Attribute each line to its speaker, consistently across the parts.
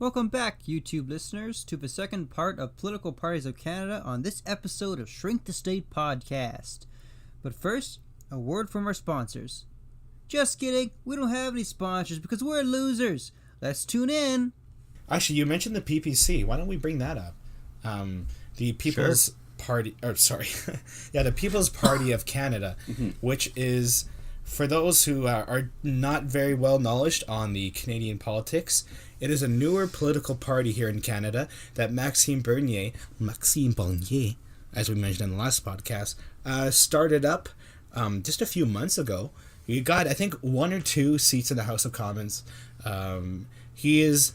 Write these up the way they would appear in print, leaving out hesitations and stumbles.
Speaker 1: Welcome back, YouTube listeners, to the second part of Political Parties of Canada on this episode of Shrink the State podcast. But first, a word from our sponsors. Just kidding, we don't have any sponsors because we're losers. Let's tune in.
Speaker 2: Actually, you mentioned the PPC. Why don't we bring that up? The People's Party, the People's Party of Canada, which is, for those who are not very well knowledge on the Canadian politics, it is a newer political party here in Canada that Maxime Bernier, as we mentioned in the last podcast, started up just a few months ago. He got, I think, 1 or 2 seats in the House of Commons. He is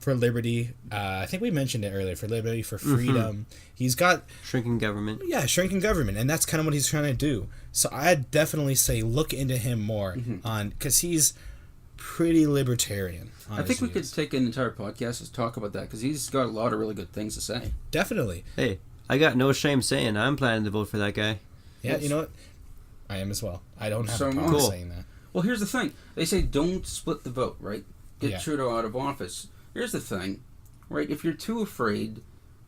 Speaker 2: for liberty. I think we mentioned it earlier. For liberty, for freedom. He's got...
Speaker 1: Shrinking government.
Speaker 2: Yeah, shrinking government. And that's kind of what he's trying to do. So I'd definitely say look into him more on... Because he's pretty libertarian.
Speaker 3: I think we could take an entire podcast to talk about that. Because he's got a lot of really good things to say.
Speaker 2: Definitely.
Speaker 1: Hey, I got no shame saying I'm planning to vote for that guy.
Speaker 2: Yeah, you know what? I am as well. I don't have a problem saying that.
Speaker 3: Well, here's the thing. They say don't split the vote, right? Get Trudeau out of office. Here's the thing, right? If you're too afraid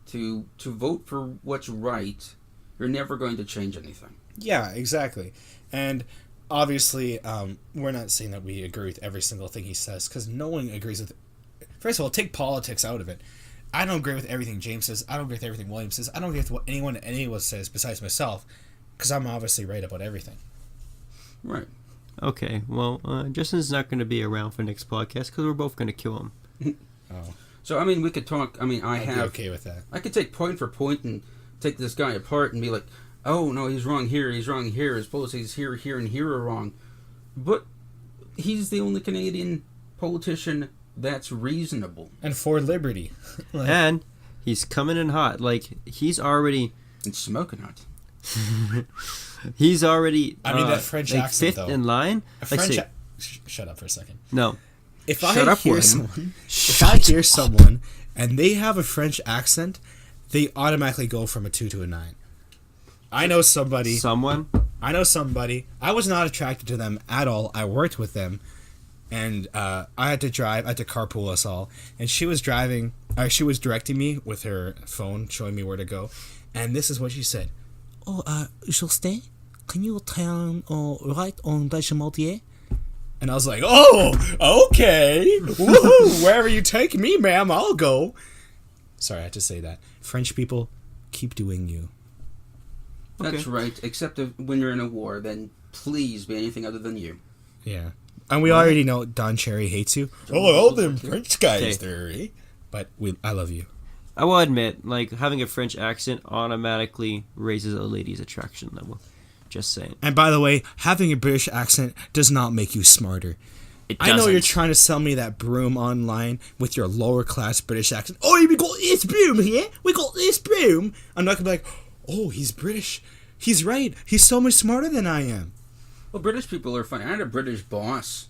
Speaker 3: to vote for what's right, you're never going to change anything.
Speaker 2: Yeah, exactly. And obviously, we're not saying that we agree with every single thing he says, because no one agrees with... First of all, take politics out of it. I don't agree with everything James says. I don't agree with everything William says. I don't agree with what anyone says besides myself, because I'm obviously right about everything.
Speaker 3: Right.
Speaker 1: Okay, well, Justin's not going to be around for next podcast, because we're both going to kill him.
Speaker 2: Oh.
Speaker 3: So, I mean, we could talk... I'd be
Speaker 2: okay with that.
Speaker 3: I could take point for point and take this guy apart and be like, oh, no, he's wrong here, his policies here, and here are wrong. But he's the only Canadian politician that's reasonable.
Speaker 2: And for liberty.
Speaker 1: And he's coming in hot. Like, he's already...
Speaker 3: And smoking hot.
Speaker 1: He's already...
Speaker 2: I mean, that French accent,
Speaker 1: fifth in line.
Speaker 2: Shut up for a second.
Speaker 1: No.
Speaker 2: If I hear someone and they have a French accent, they automatically go from a 2 to a 9. I know somebody. I was not attracted to them at all. I worked with them, and I had to carpool us all. And she was driving. She was directing me with her phone, showing me where to go. And this is what she said. Oh, Justin, can you turn right on Deschamodier? And I was like, oh, okay. Woohoo! Wherever you take me, ma'am, I'll go. Sorry, I had to say that. French people, keep doing you.
Speaker 3: That's right. Except when you're in a war, then please be anything other than you.
Speaker 2: Yeah. And we already know Don Cherry hates you. All them French guys there, eh? But I love you.
Speaker 1: I will admit, like, having a French accent automatically raises a lady's attraction level. Just saying.
Speaker 2: And by the way, having a British accent does not make you smarter.
Speaker 1: It doesn't.
Speaker 2: I know you're trying to sell me that broom online with your lower class British accent. Oh, we got this broom here. We got this broom. I'm not going to be like, oh, he's British. He's right. He's so much smarter than I am.
Speaker 3: Well, British people are funny. I had a British boss.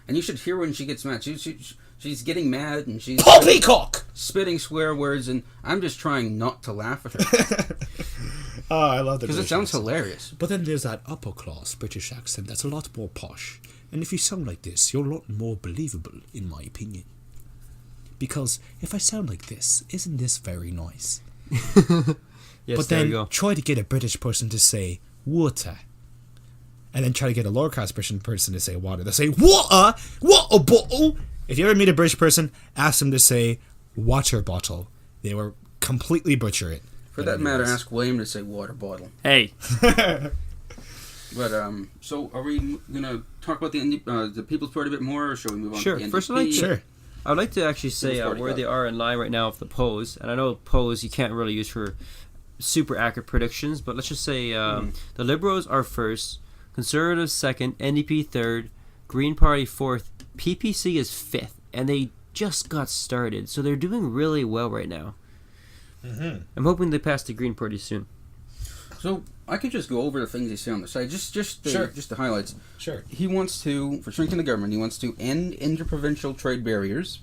Speaker 3: And you should hear when she gets mad. She's getting mad and she's...
Speaker 2: Poppycock!
Speaker 3: Spitting swear words, and I'm just trying not to laugh at her.
Speaker 2: Oh, I love that.
Speaker 3: Because it sounds hilarious.
Speaker 2: But then there's that upper class British accent that's a lot more posh. And if you sound like this, you're a lot more believable, in my opinion. Because if I sound like this, isn't this very nice?
Speaker 1: Yes,
Speaker 2: but then try to get a British person to say water. And then try to get a lower class person to say water. They say water? Water bottle? If you ever meet a British person, ask them to say water bottle. They will completely butcher it.
Speaker 3: For that matter, ask William to say water bottle.
Speaker 1: Hey.
Speaker 3: But, so are we going to talk about the People's Party a bit more, or should we move on to the NDP?
Speaker 1: First I'd like to actually say where they are in line right now with the polls. And I know polls you can't really use for super accurate predictions, but let's just say the Liberals are first, Conservatives second, NDP third, Green Party fourth, PPC is fifth, and they just got started, so they're doing really well right now. I'm hoping they pass the Green Party soon.
Speaker 3: So I could just go over the things he said on the side, just the highlights.
Speaker 2: Sure.
Speaker 3: He wants to, for shrinking the government, he wants to end interprovincial trade barriers,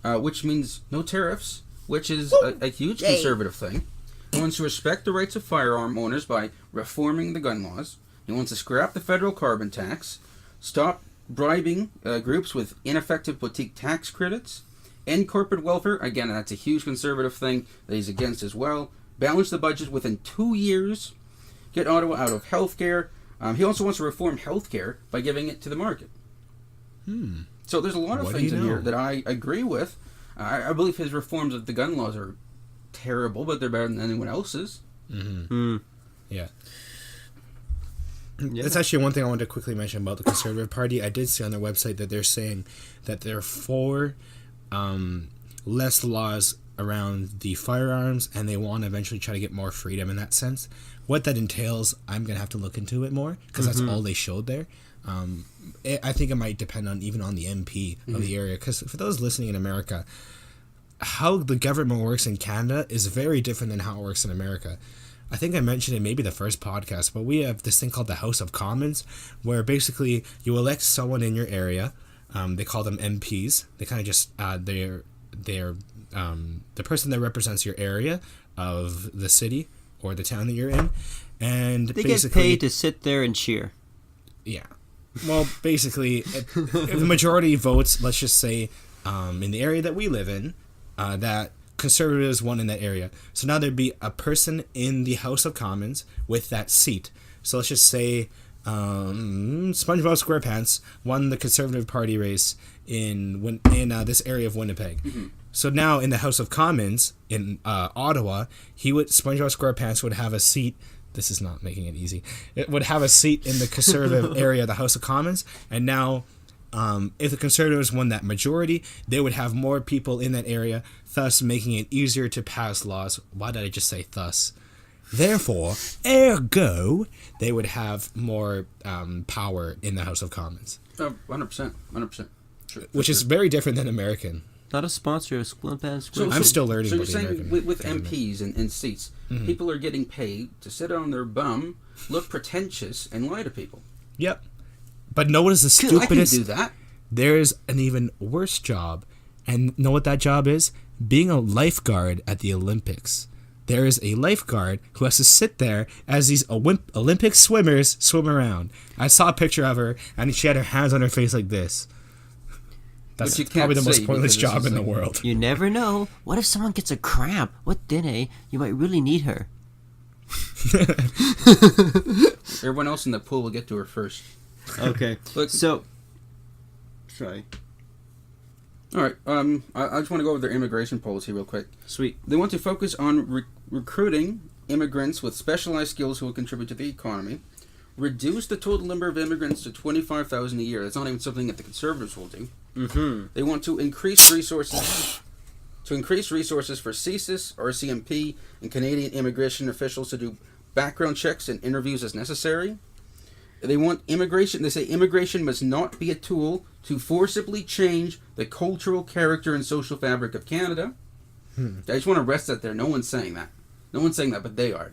Speaker 3: which means no tariffs, which is a huge conservative thing. He wants to respect the rights of firearm owners by reforming the gun laws. He wants to scrap the federal carbon tax, stop bribing groups with ineffective boutique tax credits, End corporate welfare. Again, that's a huge conservative thing that he's against as well. Balance the budget within 2 years. Get Ottawa out of healthcare. He also wants to reform healthcare by giving it to the market. So there's a lot of things in here that I agree with. I believe his reforms of the gun laws are terrible, but they're better than anyone else's.
Speaker 2: Yeah. That's actually one thing I wanted to quickly mention about the Conservative Party. I did see on their website that they're saying that they're for less laws around the firearms, and they want to eventually try to get more freedom in that sense. What that entails, I'm going to have to look into it more, because that's all they showed there. I think it might depend on even on the MP of the area, because for those listening in America, how the government works in Canada is very different than how it works in America. I think I mentioned it maybe the first podcast, but we have this thing called the House of Commons, where basically you elect someone in your area. They call them MPs. They kind of just they're the person that represents your area of the city or the town that you're in, and
Speaker 1: they get paid to sit there and cheer.
Speaker 2: Yeah. Well, basically, if the majority votes, let's just say, in the area that we live in, that Conservatives won in that area. So now there'd be a person in the House of Commons with that seat. So let's just say SpongeBob SquarePants won the Conservative Party race in this area of Winnipeg. So now in the House of Commons in Ottawa, SpongeBob SquarePants would have a seat. This is not making it easy. It would have a seat in the Conservative area of the House of Commons, and now if the Conservatives won that majority, they would have more people in that area, thus making it easier to pass laws. Why did I just say thus? Therefore, ergo, they would have more power in the House of Commons.
Speaker 3: 100%.
Speaker 2: Which is very different than American.
Speaker 1: Not a sponsor of SquarePants.
Speaker 2: I'm still learning.
Speaker 3: So you're
Speaker 2: about
Speaker 3: saying
Speaker 2: the American
Speaker 3: with MPs and seats, people are getting paid to sit on their bum, look pretentious, and lie to people.
Speaker 2: Yep. But know what is the stupidest?
Speaker 3: I can do that.
Speaker 2: There's an even worse job, and know what that job is? Being a lifeguard at the Olympics. There is a lifeguard who has to sit there as these Olympic swimmers swim around. I saw a picture of her, and she had her hands on her face like this. That's probably the most pointless job in the world.
Speaker 1: You never know. What if someone gets a cramp? What dinner? You might really need her.
Speaker 3: Everyone else in the pool will get to her first.
Speaker 1: Okay.
Speaker 3: Look,
Speaker 1: so, sorry.
Speaker 3: All right. I just want to go over their immigration policy real quick.
Speaker 1: Sweet.
Speaker 3: They want to focus on recruiting immigrants with specialized skills who will contribute to the economy. Reduce the total number of immigrants to 25,000 a year. That's not even something that the Conservatives will do. They want to increase resources for CSIS, RCMP, and Canadian immigration officials to do background checks and interviews as necessary. They want immigration. They say immigration must not be a tool to forcibly change the cultural character and social fabric of Canada. I just want to rest that there. No one's saying that. No one's saying that, but they are.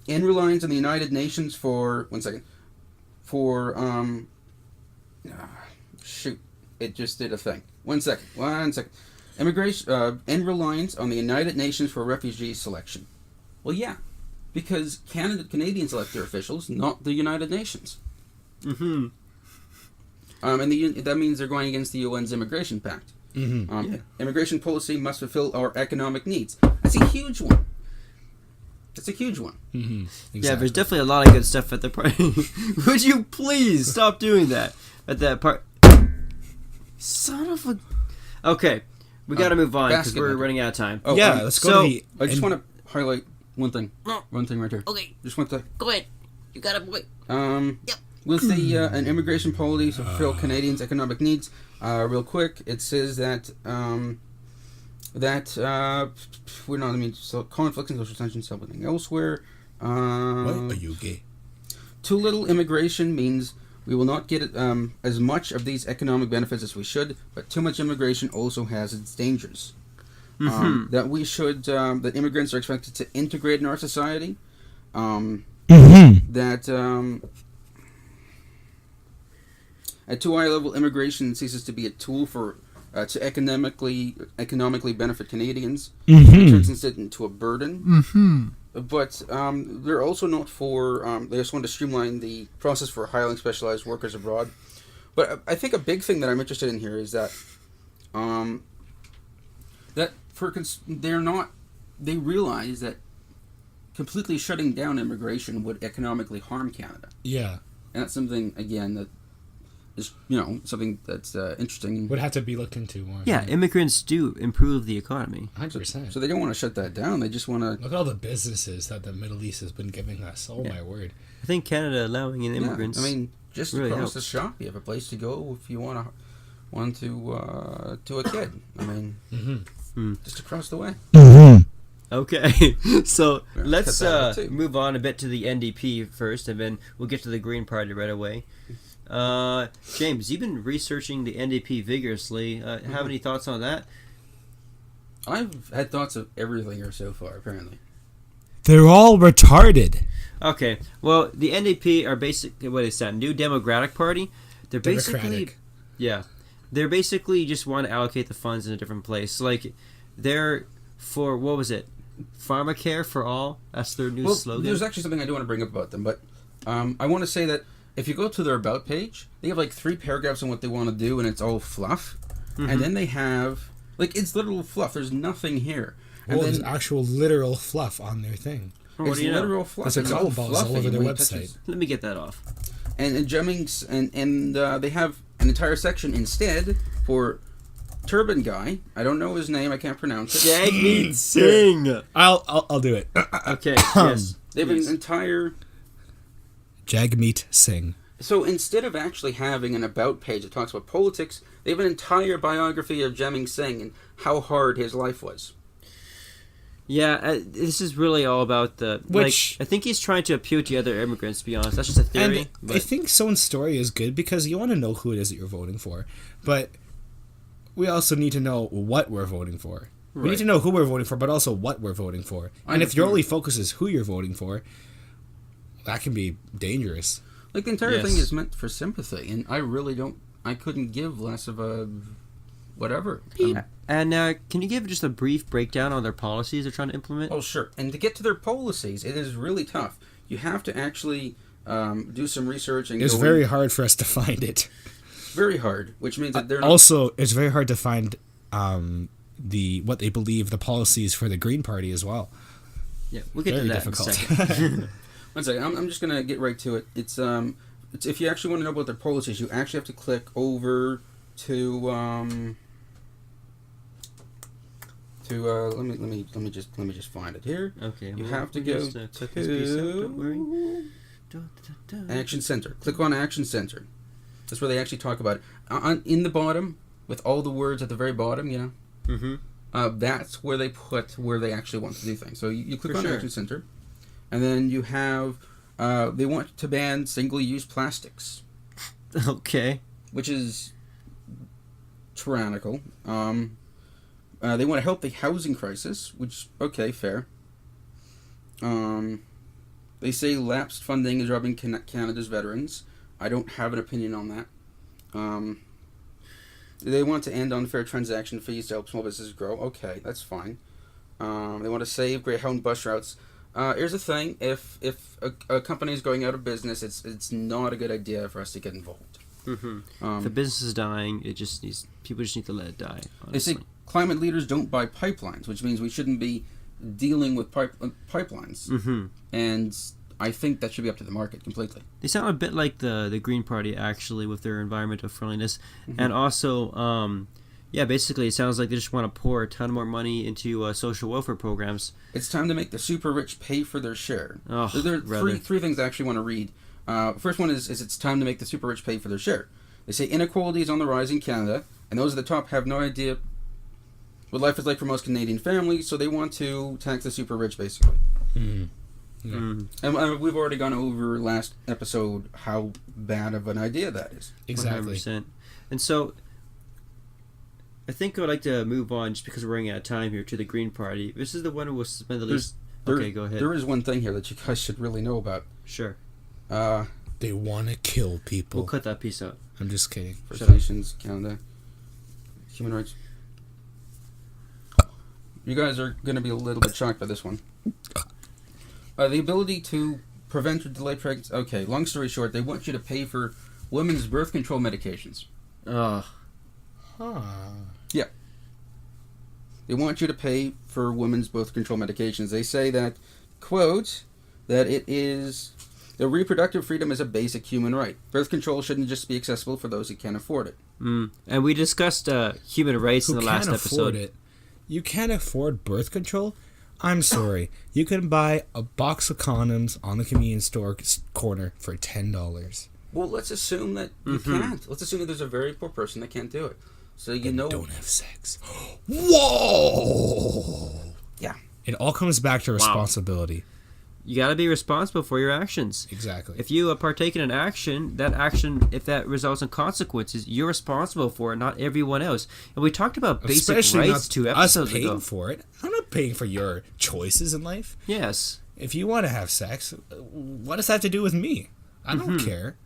Speaker 3: In reliance on the United Nations for shoot, it just did a thing. One second. Immigration in reliance on the United Nations for refugee selection. Well, yeah, because Canadians elect their officials, not the United Nations. And that means they're going against the UN's Immigration Pact. Immigration policy must fulfill our economic needs. That's a huge one. Exactly.
Speaker 1: Yeah, there's definitely a lot of good stuff at the party. Would you please stop doing that at that part? Son of a... Okay, we got to move on because we're running out of time.
Speaker 2: Oh, yeah, let's go to the...
Speaker 3: I just want to highlight one thing. One thing right here.
Speaker 4: Okay.
Speaker 3: Just want to...
Speaker 4: Go ahead. You got it, boy.
Speaker 3: Yep. With the an immigration policy to fulfill Canadians' economic needs, real quick, it says that we're not. I mean, so conflicts and social tensions happening elsewhere.
Speaker 2: What? Are you gay?
Speaker 3: Too little immigration means we will not get as much of these economic benefits as we should, but too much immigration also has its dangers. That we should that immigrants are expected to integrate in our society. That at too high level immigration ceases to be a tool for to economically benefit Canadians. It turns instead into a burden. But they're also not for. They just want to streamline the process for hiring specialized workers abroad. But I think a big thing that I'm interested in here is that that they're not. They realize that completely shutting down immigration would economically harm Canada.
Speaker 2: Yeah.
Speaker 3: And that's something, again, that is, something that's interesting.
Speaker 2: Would have to be looked into more.
Speaker 1: Yeah, immigrants do improve the economy.
Speaker 2: 100%.
Speaker 3: So they don't want to shut that down. They just want to...
Speaker 2: Look at all the businesses that the Middle East has been giving us. Oh, my word.
Speaker 1: I think Canada allowing in immigrants...
Speaker 3: I mean, just
Speaker 1: really
Speaker 3: across
Speaker 1: helps.
Speaker 3: the shop, you have a place to go if you want to a kid. I mean, just across the way.
Speaker 1: Okay, so
Speaker 3: Yeah,
Speaker 1: let's
Speaker 3: cut that out too.
Speaker 1: move on a bit to the NDP first, and then we'll get to the Green Party right away. James, you've been researching the NDP vigorously. Have any thoughts on that?
Speaker 3: I've had thoughts of everything here so far, apparently.
Speaker 2: They're all retarded.
Speaker 1: Okay, well, the NDP are basically, what is that, New Democratic Party? They're basically...
Speaker 2: Democratic.
Speaker 1: Yeah. They're basically just want to allocate the funds in a different place. Like, they're for, what was it? Pharmacare for all? That's their new slogan.
Speaker 3: There's actually something I do want to bring up about them, but I want to say that if you go to their About page, they have like 3 paragraphs on what they want to do, and it's all fluff. And then they have, like, it's literal fluff. There's nothing here. And
Speaker 2: There's
Speaker 3: then
Speaker 2: actual literal fluff on their thing.
Speaker 1: What
Speaker 3: it's
Speaker 1: do you know?
Speaker 3: literal fluff.
Speaker 2: There's a
Speaker 3: It's
Speaker 2: couple
Speaker 3: all
Speaker 2: balls all
Speaker 3: fluffy
Speaker 2: over their
Speaker 3: when you
Speaker 2: website.
Speaker 3: touch it.
Speaker 1: Let me get that off.
Speaker 3: And Jennings, and they have an entire section instead for Turban Guy. I don't know his name. I can't pronounce it.
Speaker 1: Jagmeet Singh!
Speaker 2: I'll do it.
Speaker 1: Okay, yes.
Speaker 3: They have an entire...
Speaker 2: Jagmeet Singh.
Speaker 3: So instead of actually having an About page that talks about politics, they have an entire biography of Jagmeet Singh and how hard his life was.
Speaker 1: Yeah, this is really all about the...
Speaker 2: Which...
Speaker 1: I think he's trying to appeal to other immigrants, to be honest. That's just a theory.
Speaker 2: And I think someone's story is good because you want to know who it is that you're voting for. But we also need to know what we're voting for.
Speaker 1: Right.
Speaker 2: We need to know who we're voting for, but also what we're voting for. And if your only focus is who you're voting for, that can be dangerous.
Speaker 3: Like, the entire
Speaker 1: Yes.
Speaker 3: thing is meant for sympathy, and I couldn't give less of a... whatever.
Speaker 1: And can you give just a brief breakdown on their policies they're trying to implement?
Speaker 3: Oh, sure. And to get to their policies, it is really tough. You have to actually do some research. And
Speaker 2: It's
Speaker 3: go
Speaker 2: very
Speaker 3: in.
Speaker 2: hard for us to find it.
Speaker 3: Very hard, which means that they're not...
Speaker 2: Also, it's very hard to find what they believe the policies for the Green Party as well.
Speaker 1: Yeah, we'll get
Speaker 2: Very
Speaker 1: to that
Speaker 2: difficult.
Speaker 1: in a second.
Speaker 3: One second. I'm just going to get right to it. It's if you actually want to know about their policies, you actually have to click over to let me just find it here.
Speaker 1: Okay.
Speaker 3: You
Speaker 1: well,
Speaker 3: have to
Speaker 1: we'll
Speaker 3: go
Speaker 1: just, click this piece up, don't worry.
Speaker 3: Action Center. Click on Action Center. That's where they actually talk about it. In the bottom, with all the words at the very bottom,
Speaker 1: Mm-hmm.
Speaker 3: That's where they put where they actually want to do things. So you click
Speaker 1: For
Speaker 3: on
Speaker 1: sure.
Speaker 3: Action Center, and then you have they want to ban single-use plastics,
Speaker 1: Okay.
Speaker 3: which is tyrannical. They want to help the housing crisis, which, okay, fair. They say lapsed funding is robbing Canada's veterans. I don't have an opinion on that. They want to end unfair transaction fees to help small businesses grow. Okay, that's fine. They want to save Greyhound bus routes. Here's the thing: if a company is going out of business, it's not a good idea for us to get involved.
Speaker 1: Mm-hmm. If the business is dying, people just need to let it die.
Speaker 3: They say
Speaker 1: Honestly.
Speaker 3: climate leaders don't buy pipelines, which means we shouldn't be dealing with pipelines.
Speaker 1: Mm-hmm.
Speaker 3: And I think that should be up to the market completely.
Speaker 1: They sound a bit like the Green Party, actually, with their environmental friendliness.
Speaker 3: Mm-hmm.
Speaker 1: And also, basically it sounds like they just want to pour a ton more money into social welfare programs.
Speaker 3: It's time to make the super rich pay for their share.
Speaker 1: Oh,
Speaker 3: There are
Speaker 1: rather.
Speaker 3: three things I actually want to read. First one is it's time to make the super rich pay for their share. They say inequality is on the rise in Canada, and those at the top have no idea what life is like for most Canadian families, so they want to tax the super rich, basically.
Speaker 2: Mm. Yeah.
Speaker 1: Mm.
Speaker 3: And we've already gone over last episode how bad of an idea that is.
Speaker 2: Exactly.
Speaker 1: 100%. And so, I think I would like to move on, just because we're running out of time here, to the Green Party. This is the one who will spend the least... Okay, go ahead.
Speaker 3: There is one thing here that you guys should really know about.
Speaker 1: Sure.
Speaker 2: They want to kill people.
Speaker 1: We'll cut that piece out.
Speaker 2: I'm just kidding.
Speaker 3: First Nations, Canada, human rights. You guys are going to be a little bit shocked by this one. The ability to prevent or delay pregnancy. Okay, long story short, they want you to pay for women's birth control medications.
Speaker 1: Ugh.
Speaker 2: Huh.
Speaker 3: Yeah. They want you to pay for women's birth control medications. They say that, quote, that it is... The reproductive freedom is a basic human right. Birth control shouldn't just be accessible for those who can't afford it.
Speaker 1: And we discussed human rights in the last episode.
Speaker 2: It. You can't afford birth control? I'm sorry. You can buy a box of condoms on the convenience store corner for $10.
Speaker 3: Well, let's assume that you can't. Let's assume that there's a very poor person that can't do it. So
Speaker 2: don't have sex. Whoa!
Speaker 3: Yeah.
Speaker 2: It all comes back to responsibility.
Speaker 1: You got to be responsible for your actions.
Speaker 2: Exactly.
Speaker 1: If you partake in an action, that action, if that results in consequences, you're responsible for it, not everyone else. And we talked about basic rights 2 episodes ago.
Speaker 2: Us paying for it. I'm not paying for your choices in life.
Speaker 1: Yes.
Speaker 2: If you want to have sex, what does that have to do with me? I don't care.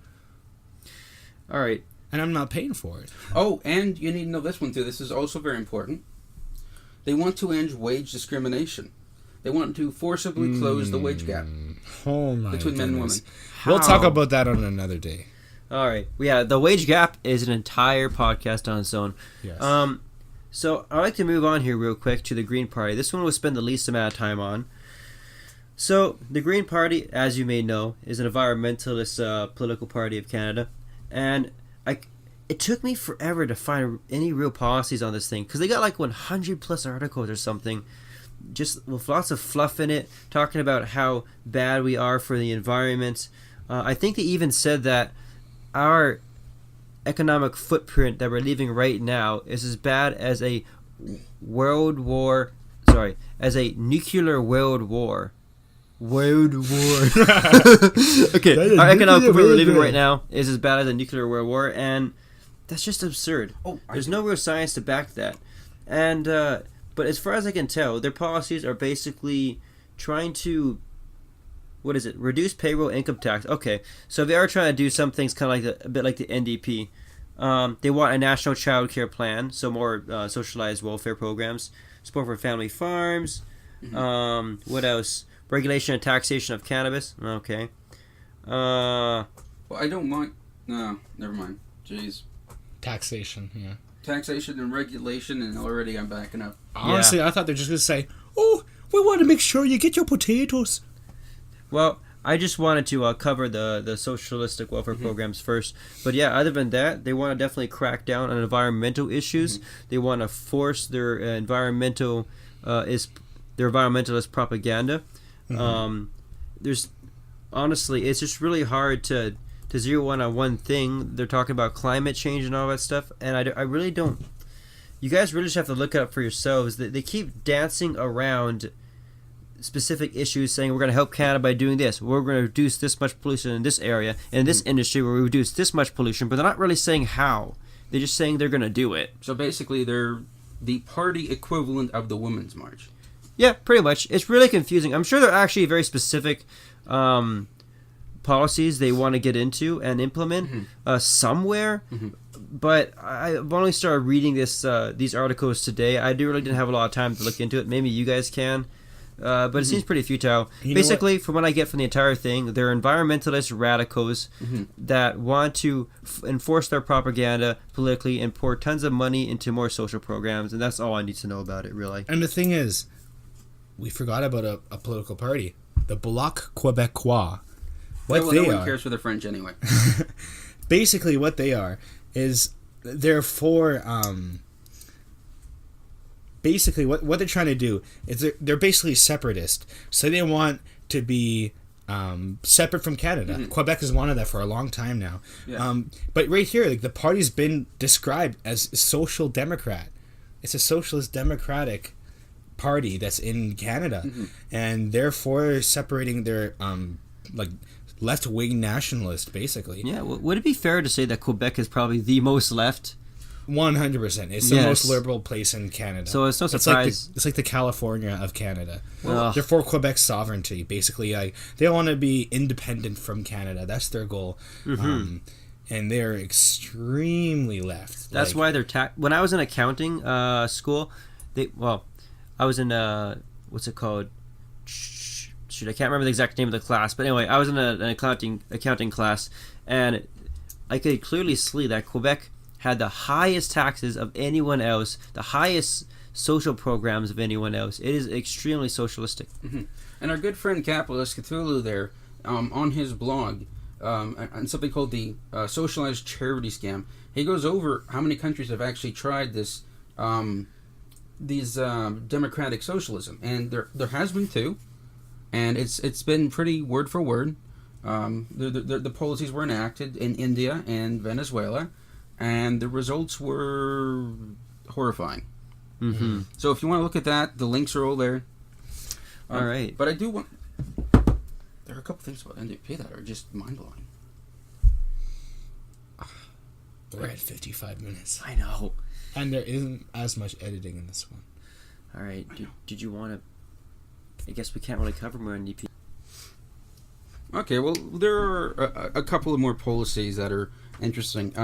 Speaker 1: All right.
Speaker 2: And I'm not paying for it.
Speaker 3: Oh, and you need to know this one too. This is also very important. They want to end wage discrimination. They want to forcibly close the wage gap between men and women.
Speaker 2: We'll talk about that on another day.
Speaker 1: All right. Yeah, the wage gap is an entire podcast on its own.
Speaker 2: Yes.
Speaker 1: So I'd like to move on here real quick to the Green Party. This one we'll spend the least amount of time on. So the Green Party, as you may know, is an environmentalist political party of Canada. And it took me forever to find any real policies on this thing, because they got like 100 plus articles or something, just with lots of fluff in it, talking about how bad we are for the environment. I think they even said that our economic footprint that we're leaving right now is as bad as a as a nuclear world war. Okay, our economic footprint we're living right now is as bad as a nuclear world war, and that's just absurd. There's no real science to back that. And but as far as I can tell, their policies are basically trying to, reduce payroll income tax. Okay, so they are trying to do some things kind of like a bit like the NDP. They want a national child care plan, so more socialized welfare programs, support for family farms. What else? Regulation and taxation of cannabis. Okay.
Speaker 3: Well, I don't mind. No, never mind. Jeez.
Speaker 2: Taxation, yeah.
Speaker 3: Taxation and regulation, and already I'm backing up.
Speaker 2: Honestly, I thought they're just going to say, oh, we want to make sure you get your potatoes.
Speaker 1: Well, I just wanted to cover the socialistic welfare programs first. But yeah, other than that, they want to definitely crack down on environmental issues. They want to force their environmentalist propaganda. There's honestly, it's just really hard to zero in on one thing. They're talking about climate change and all that stuff, and I really don't. You guys really just have to look it up for yourselves. They keep dancing around specific issues, saying we're going to help Canada by doing this. We're going to reduce this much pollution in this area, and in this industry we'll reduce this much pollution, but they're not really saying how. They're just saying they're going to do it.
Speaker 3: So basically, they're the party equivalent of the Women's March.
Speaker 1: Yeah, pretty much. It's really confusing. I'm sure there are actually very specific policies they want to get into and implement somewhere, but I've only started reading these articles today. I really didn't have a lot of time to look into it. Maybe you guys can, but it seems pretty futile. Basically, from what I get from the entire thing, they're environmentalist radicals that want to enforce their propaganda politically and pour tons of money into more social programs, and that's all I need to know about it, really.
Speaker 2: And the thing is, we forgot about a political party, the Bloc Québécois.
Speaker 3: No one cares for the French anyway.
Speaker 2: Basically, what they are is they're for. Basically, what they're trying to do is they're basically separatist. So they want to be separate from Canada. Quebec is one of that for a long time now. Yeah. But right here, like, the party's been described as social democrat. It's a socialist democratic party that's in Canada, and therefore separating their left-wing nationalist, basically.
Speaker 1: Yeah, would it be fair to say that Quebec is probably the most left?
Speaker 2: 100%. It's the most liberal place in Canada.
Speaker 1: So it's no surprise.
Speaker 2: It's like the California of Canada. They're for Quebec's sovereignty, basically. They want to be independent from Canada. That's their goal. And they're extremely left.
Speaker 1: That's why they're when I was in accounting school, I was in what's it called? Shoot, I can't remember the exact name of the class, but anyway, I was in an accounting class, and I could clearly see that Quebec had the highest taxes of anyone else, the highest social programs of anyone else. It is extremely socialistic.
Speaker 3: Mm-hmm. And our good friend Capitalist Cthulhu there, on his blog, and something called the Socialized Charity Scam, he goes over how many countries have actually tried this, these democratic socialism, and there has been 2, and it's been pretty word for word. The policies were enacted in India and Venezuela, and the results were horrifying.
Speaker 1: Mm-hmm.
Speaker 3: So if you want to look at that, the links are all there.
Speaker 1: All right.
Speaker 3: But I do want... There are a couple things about NDP that are just mind-blowing.
Speaker 2: We're at 55 minutes.
Speaker 1: I know.
Speaker 2: And there isn't as much editing in this one.
Speaker 1: All right. Did you want to... I guess we can't really cover more NDP.
Speaker 3: Okay, well, there are a couple of more policies that are interesting.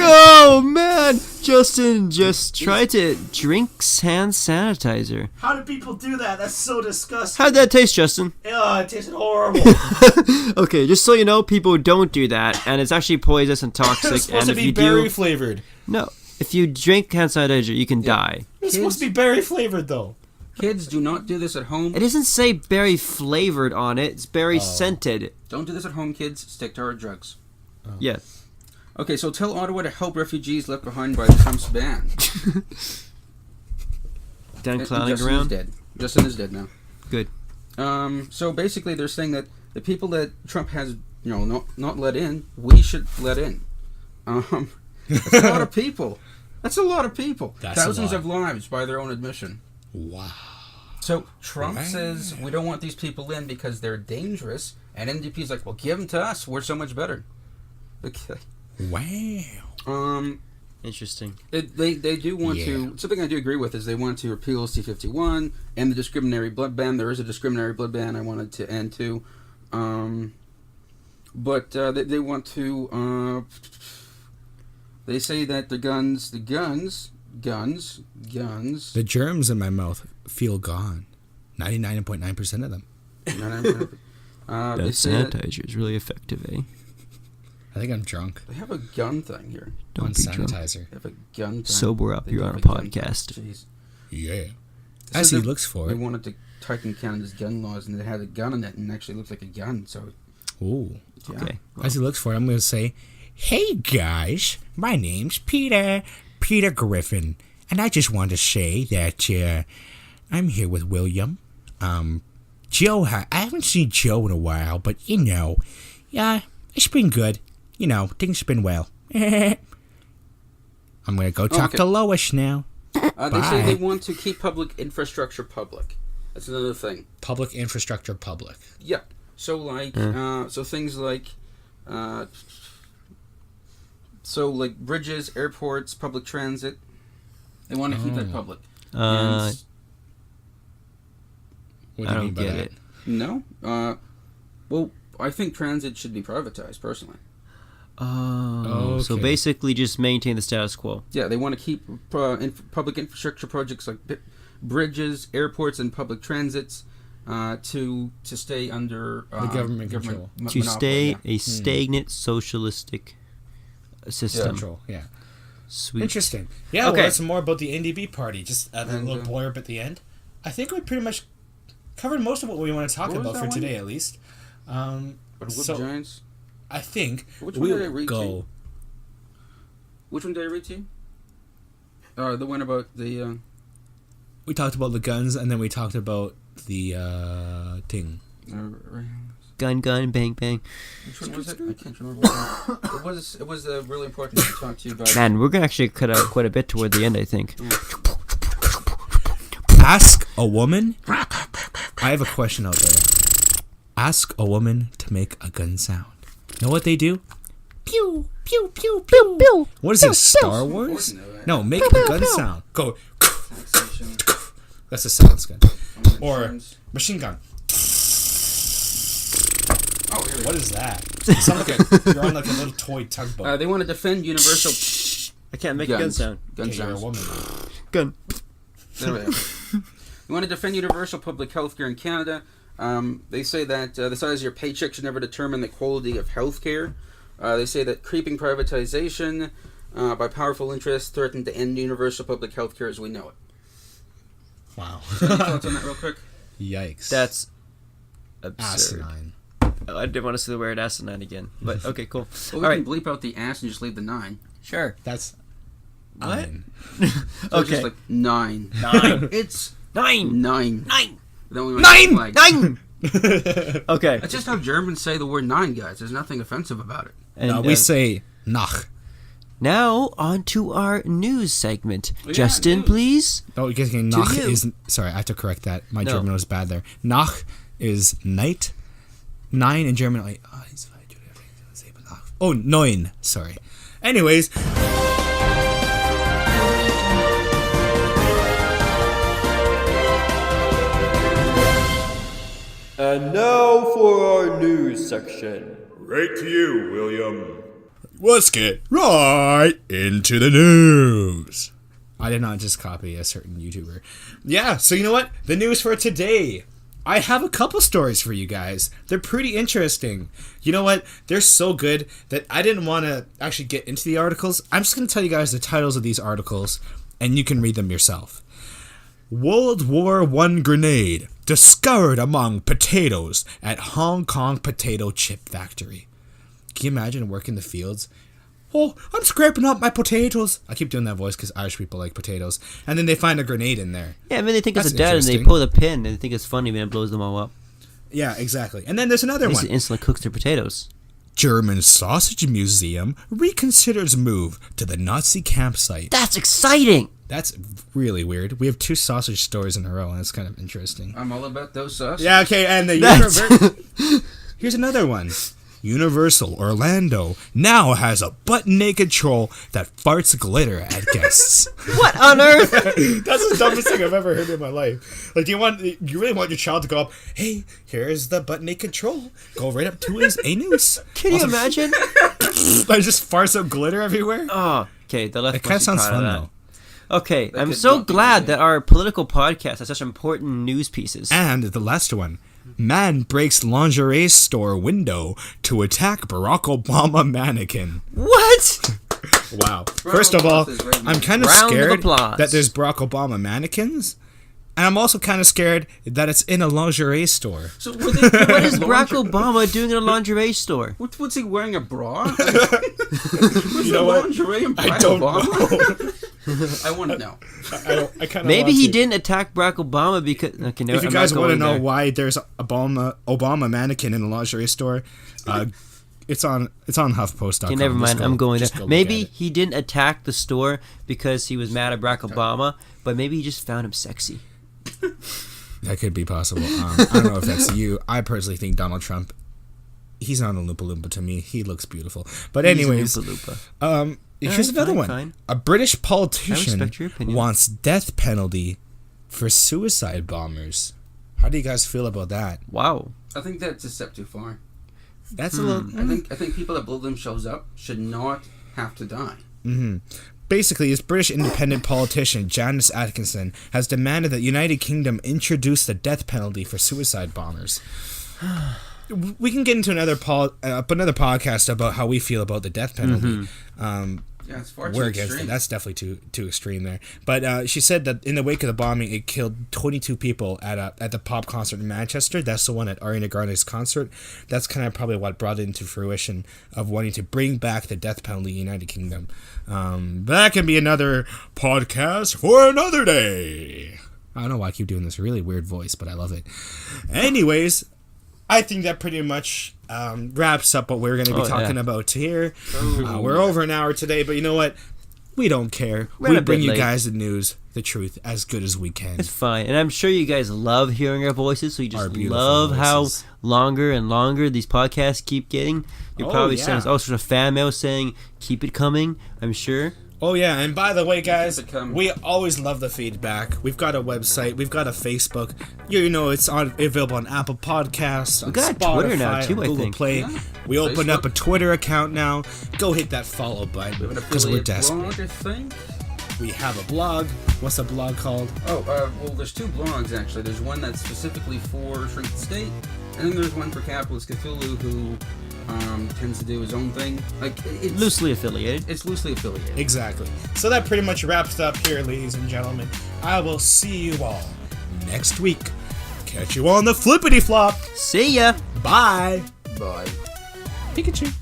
Speaker 1: Oh, man! Justin just tried to drink hand sanitizer.
Speaker 2: How do people do that? That's so disgusting.
Speaker 1: How'd that taste, Justin?
Speaker 2: Oh, it tasted horrible.
Speaker 1: Okay, just so you know, people don't do that, and it's actually poisonous and toxic.
Speaker 2: It's supposed
Speaker 1: and
Speaker 2: to
Speaker 1: if
Speaker 2: be
Speaker 1: you
Speaker 2: berry flavored.
Speaker 1: No, if you drink hand sanitizer, you can die.
Speaker 2: It's supposed to be berry flavored, though.
Speaker 3: Kids, do not do this at home.
Speaker 1: It doesn't say berry flavored on it. It's berry scented.
Speaker 3: Don't do this at home, kids. Stick to our drugs.
Speaker 2: Oh.
Speaker 1: Yeah.
Speaker 3: Okay, so tell Ottawa to help refugees left behind by Trump's ban.
Speaker 1: Done clowning
Speaker 3: Justin
Speaker 1: around?
Speaker 3: is dead. Justin is dead now.
Speaker 1: Good.
Speaker 3: So basically, they're saying that the people that Trump has, not let in, we should let in. That's a lot of people. That's a lot of people.
Speaker 2: That's
Speaker 3: Thousands of lives by their own admission.
Speaker 2: Wow.
Speaker 3: So Trump says we don't want these people in because they're dangerous, and NDP's like, well, give them to us. We're so much better. Okay.
Speaker 2: Wow.
Speaker 1: Interesting.
Speaker 3: They do want to. Something I do agree with is they want to repeal C-51 and the discriminatory blood ban. There is a discriminatory blood ban I wanted to end too, but they want to. They say that the guns.
Speaker 2: The germs in my mouth feel gone. 99.9% of them.
Speaker 1: That sanitizer is really effective, eh?
Speaker 2: I think I'm drunk.
Speaker 3: They have a gun thing here.
Speaker 2: Don't be sanitizer.
Speaker 3: They have a gun thing.
Speaker 1: Sober up, you're on a podcast.
Speaker 3: Jeez.
Speaker 2: Yeah. As he looks for
Speaker 3: They
Speaker 2: it.
Speaker 3: wanted to tighten Canada's gun laws, and they had a gun in it, and it actually looks like a gun. So.
Speaker 2: Ooh.
Speaker 3: Yeah.
Speaker 1: Okay.
Speaker 2: As he looks for it, I'm going to say, hey guys, my name's Peter Griffin, and I just want to say that I'm here with William. Joe, I haven't seen Joe in a while, but yeah, it's been good. Things have been well. I'm going to go talk to Lois now.
Speaker 3: They say they want to keep public infrastructure public. That's another thing.
Speaker 2: Public infrastructure public.
Speaker 3: Yeah. So like, so things like, bridges, airports, public transit. They want to keep that public.
Speaker 2: What do
Speaker 1: I
Speaker 2: you mean
Speaker 1: don't
Speaker 2: by
Speaker 1: get
Speaker 2: that?
Speaker 1: it.
Speaker 3: No. Well, I think transit should be privatized, personally.
Speaker 1: Oh, so
Speaker 2: okay.
Speaker 1: basically just maintain the status quo.
Speaker 3: Yeah, they want to keep public infrastructure projects like bridges, airports, and public transits to stay under
Speaker 2: the government control.
Speaker 1: To stay a stagnant socialistic system.
Speaker 2: Control, yeah.
Speaker 1: Sweet.
Speaker 2: Interesting. Yeah,
Speaker 1: Okay.
Speaker 2: well, that's more about the NDP party. Just a little blurb at the end. I think we pretty much covered most of what we want to talk
Speaker 3: What was
Speaker 2: about
Speaker 3: that
Speaker 2: for
Speaker 3: one?
Speaker 2: today, at least.
Speaker 3: But
Speaker 2: So
Speaker 3: Giants?
Speaker 2: I think
Speaker 3: Which one did I
Speaker 2: we'll
Speaker 3: read to
Speaker 2: go.
Speaker 3: you? Which one did I read to you? The one about the...
Speaker 2: We talked about the guns, and then we talked about the thing.
Speaker 1: Gun, bang, bang.
Speaker 3: Which one was it? I can't remember. It was really important to talk to you about.
Speaker 1: Man, we're going to actually cut out quite a bit toward the end, I think.
Speaker 2: Ask a woman. I have a question out there. Ask a woman to make a gun sound. Know what they do? Pew, pew, pew, pew, pew. What is this, Star Wars? No, make a gun sound. Go. That's a silence gun. Or machine gun.
Speaker 3: Oh, here we
Speaker 2: What
Speaker 3: go.
Speaker 2: is that? You sound like you're on like a little toy tugboat.
Speaker 3: They want to defend universal
Speaker 1: I can't make a gun
Speaker 3: guns.
Speaker 1: sound.
Speaker 3: Gun
Speaker 2: Okay, you're a
Speaker 3: sounds.
Speaker 2: woman.
Speaker 1: Gun.
Speaker 3: There we go. We want to defend universal public health care in Canada. They say that the size of your paycheck should never determine the quality of health care. They say that creeping privatization by powerful interests threatening to end universal public health care as we know it.
Speaker 2: Wow.
Speaker 3: So any thoughts on that real quick?
Speaker 2: Yikes.
Speaker 1: That's absurd.
Speaker 2: Asinine.
Speaker 1: I didn't want to say the word asinine again, but okay, cool.
Speaker 3: Well, we can bleep out the ass and just leave the 9.
Speaker 1: Sure.
Speaker 2: That's...
Speaker 1: What?
Speaker 3: So
Speaker 1: Okay.
Speaker 3: it's just like 9.
Speaker 1: 9.
Speaker 3: It's
Speaker 1: 9.
Speaker 3: 9.
Speaker 1: 9.
Speaker 3: Then we went
Speaker 1: 9.
Speaker 3: like,
Speaker 1: 9. Okay.
Speaker 3: That's just how Germans say the word 9, guys. There's nothing offensive about it.
Speaker 1: And,
Speaker 2: we say nach.
Speaker 1: Now, on to our news segment.
Speaker 3: Yeah,
Speaker 1: Justin,
Speaker 3: news.
Speaker 1: please.
Speaker 2: Oh, you're getting nach
Speaker 1: you.
Speaker 2: is... Sorry, I have to correct that. My
Speaker 1: No.
Speaker 2: German was bad there. Nach is night. 9 in German. Like, oh, 9. Sorry. Anyways...
Speaker 1: And now for our news section.
Speaker 4: Right to you, William.
Speaker 2: Let's get right into the news. I did not just copy a certain YouTuber. Yeah, so you know what? The news for today. I have a couple stories for you guys. They're pretty interesting. You know what? They're so good that I didn't want to actually get into the articles. I'm just going to tell you guys the titles of these articles, and you can read them yourself. World War I grenade discovered among potatoes at Hong Kong potato chip factory. Can you imagine working the fields? Oh, I'm scraping up my potatoes. I keep doing that voice because Irish people like potatoes. And then they find a grenade in there.
Speaker 1: Yeah, I mean, they think it's
Speaker 2: That's
Speaker 1: a dead and they
Speaker 2: interesting.
Speaker 1: pull the pin and they think it's funny, man. It blows them all up.
Speaker 2: Yeah, exactly. And then there's another
Speaker 1: At least
Speaker 2: one.
Speaker 1: it instantly cooks their potatoes.
Speaker 2: German sausage museum reconsiders move to the Nazi campsite.
Speaker 1: That's exciting!
Speaker 2: That's really weird. We have 2 sausage stories in a row, and that's kind of interesting.
Speaker 3: I'm all about those sauce.
Speaker 2: Yeah, okay, and the
Speaker 1: That's-
Speaker 2: Here's another one. Universal Orlando now has a butt-naked troll that farts glitter at guests.
Speaker 1: What on earth?
Speaker 2: That's the dumbest thing I've ever heard in my life. Like, do you really want your child to go up, hey, here's the butt-naked troll. Go right up to his anus.
Speaker 1: Can you imagine?
Speaker 2: Like, just farts out glitter everywhere?
Speaker 1: Oh, okay. The left
Speaker 2: It kind of
Speaker 1: must be
Speaker 2: sounds
Speaker 1: proud of
Speaker 2: fun,
Speaker 1: that.
Speaker 2: though.
Speaker 1: Okay,
Speaker 3: That
Speaker 1: I'm
Speaker 3: could
Speaker 1: so
Speaker 3: not be
Speaker 1: glad
Speaker 3: easy.
Speaker 1: that our political podcast has such important news pieces.
Speaker 2: And the last one. Man breaks lingerie store window to attack Barack Obama mannequin.
Speaker 1: What?
Speaker 2: Wow. First of all, I'm kind of
Speaker 1: Round of
Speaker 2: scared
Speaker 1: applause.
Speaker 2: that there's Barack Obama mannequins. And I'm also kind of scared that it's in a lingerie store.
Speaker 3: So were they,
Speaker 1: What is Barack Obama doing in a lingerie store?
Speaker 3: What's he wearing, a bra?
Speaker 2: You know what?
Speaker 3: Lingerie and
Speaker 2: I
Speaker 3: Barack
Speaker 2: don't
Speaker 3: Obama?
Speaker 2: know.
Speaker 3: I want to know.
Speaker 2: I kind of
Speaker 1: Maybe he didn't attack Barack Obama because... Okay, no,
Speaker 2: If you
Speaker 1: I'm
Speaker 2: guys
Speaker 1: not
Speaker 2: want to
Speaker 1: going
Speaker 2: know
Speaker 1: there.
Speaker 2: why there's a Obama mannequin in a lingerie store, it's on HuffPost.com.
Speaker 1: Okay, never mind. I'm going
Speaker 2: just
Speaker 1: there.
Speaker 2: go look
Speaker 1: Maybe
Speaker 2: at it.
Speaker 1: he didn't attack the store because he was mad at Barack Obama, but maybe he just found him sexy.
Speaker 2: That could be possible. I don't know if that's you. I personally think Donald Trump, he's not a Loompa Loompa to me. He looks beautiful. But anyways,
Speaker 1: He's a Loompa.
Speaker 2: here's another
Speaker 1: fine,
Speaker 2: one.
Speaker 1: fine.
Speaker 2: A British politician
Speaker 1: respect your opinion.
Speaker 2: wants death penalty for suicide bombers. How do you guys feel about that?
Speaker 1: Wow.
Speaker 3: I think that's a step too far.
Speaker 2: That's a little...
Speaker 3: I think people that blow themselves up should not have to die.
Speaker 2: Basically, this British independent politician, Janice Atkinson, has demanded that United Kingdom introduce the death penalty for suicide bombers. We can get into another podcast about how we feel about the death penalty.
Speaker 3: Yeah, it's far too
Speaker 2: We're against
Speaker 3: extreme.
Speaker 2: it. That's definitely too extreme there. But she said that in the wake of the bombing, it killed 22 people at the pop concert in Manchester. That's the one at Ariana Grande's concert. That's kind of probably what brought it into fruition of wanting to bring back the death penalty in the United Kingdom. That can be another podcast for another day. I don't know why I keep doing this really weird voice, but I love it. Anyways, I think that pretty much wraps up what we're going to be talking about here. We're over an hour today, but you know what? We don't care.
Speaker 1: We're
Speaker 2: We
Speaker 1: a bit
Speaker 2: bring you
Speaker 1: late.
Speaker 2: guys the news, the truth, as good as we can.
Speaker 1: It's fine. And I'm sure you guys love hearing our voices, so you
Speaker 2: Our
Speaker 1: just
Speaker 2: beautiful
Speaker 1: love
Speaker 2: voices.
Speaker 1: how longer and longer these podcasts keep getting. You're probably
Speaker 2: yeah.
Speaker 1: sending us all sorts of fan mail saying, keep it coming, I'm sure.
Speaker 2: Oh, yeah, and by the way, guys,
Speaker 3: Become-
Speaker 2: we always love the feedback. We've got a website. We've got a Facebook. You know, it's available on Apple Podcasts, on
Speaker 1: got a
Speaker 2: Spotify,
Speaker 1: Twitter now, too,
Speaker 2: on
Speaker 1: I
Speaker 2: Google
Speaker 1: think.
Speaker 2: Play.
Speaker 3: Yeah.
Speaker 2: We opened
Speaker 3: Facebook.
Speaker 2: up a Twitter account now. Go hit that follow button, because we're
Speaker 3: Affiliate
Speaker 2: desperate.
Speaker 3: blog, I think.
Speaker 2: We have a blog. What's the blog called?
Speaker 3: Oh, well, there's 2 blogs, actually. There's one that's specifically for Shrink the State, and then there's one for Capitalist Cthulhu, who tends to do his own thing. Like it's
Speaker 1: loosely affiliated.
Speaker 3: It's loosely affiliated.
Speaker 2: Exactly. So that pretty much wraps it up here, ladies and gentlemen. I will see you all next week. Catch you on the flippity flop.
Speaker 1: See ya.
Speaker 2: Bye.
Speaker 3: Bye.
Speaker 2: Pikachu.